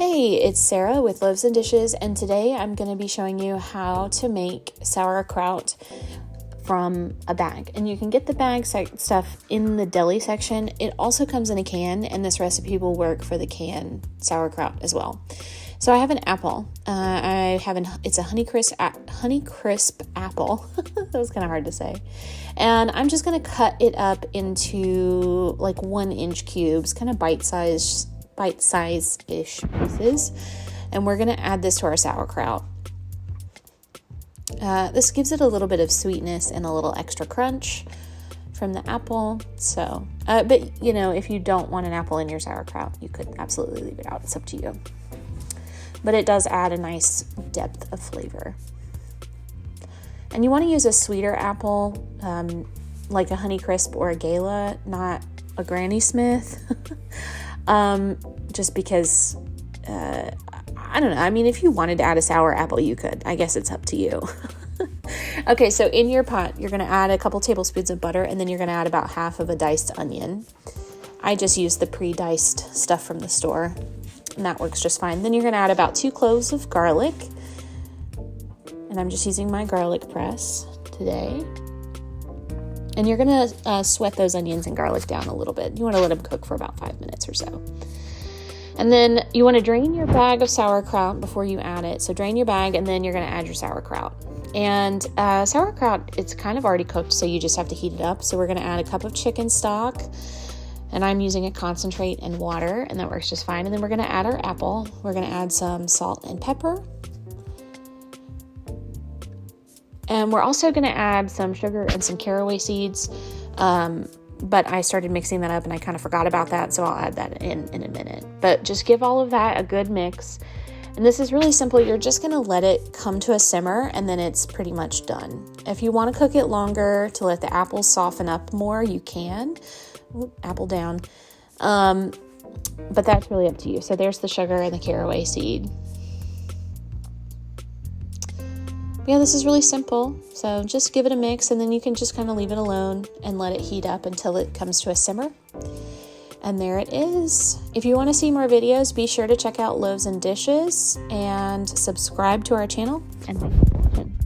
Hey, it's Sarah with Loaves and Dishes, and today I'm going to be showing you how to make sauerkraut from a bag. And you can get the bag stuff in the deli section. It also comes in a can, and this recipe will work for the can sauerkraut as well. So I have an apple. It's a Honeycrisp apple. That was kind of hard to say. And I'm just going to cut it up into like 1-inch cubes, kind of bite-sized-ish pieces, and we're going to add this to our sauerkraut. This gives it a little bit of sweetness and a little extra crunch from the apple. So, but you know, if you don't want an apple in your sauerkraut, you could absolutely leave it out. It's up to you. But it does add a nice depth of flavor. And you want to use a sweeter apple, like a Honeycrisp or a Gala, not a Granny Smith. Just because, I don't know. I mean, if you wanted to add a sour apple, you could. I guess it's up to you. Okay, so in your pot, you're going to add a couple tablespoons of butter, and then you're going to add about half of a diced onion. I just use the pre-diced stuff from the store, and that works just fine. Then you're going to add about 2 cloves of garlic, and I'm just using my garlic press today. And you're going to sweat those onions and garlic down a little bit. You want to let them cook for about 5 minutes or so. And then you want to drain your bag of sauerkraut before you add it. So drain your bag, and then you're going to add your sauerkraut. And sauerkraut, it's kind of already cooked, so you just have to heat it up. So we're going to add a cup of chicken stock, and I'm using a concentrate and water, and that works just fine. And then we're going to add our apple. We're going to add some salt and pepper. And we're also going to add some sugar and some caraway seeds. But I started mixing that up and I kind of forgot about that, so I'll add that in a minute. But just give all of that a good mix. And this is really simple. You're just going to let it come to a simmer, and then it's pretty much done. If you want to cook it longer to let the apples soften up more, you can. Ooh, apple down. But that's really up to you. So there's the sugar and the caraway seed. Yeah, this is really simple. So just give it a mix, and then you can just kind of leave it alone and let it heat up until it comes to a simmer. And there it is. If you want to see more videos, be sure to check out Loaves and Dishes and subscribe to our channel. And thanks for watching.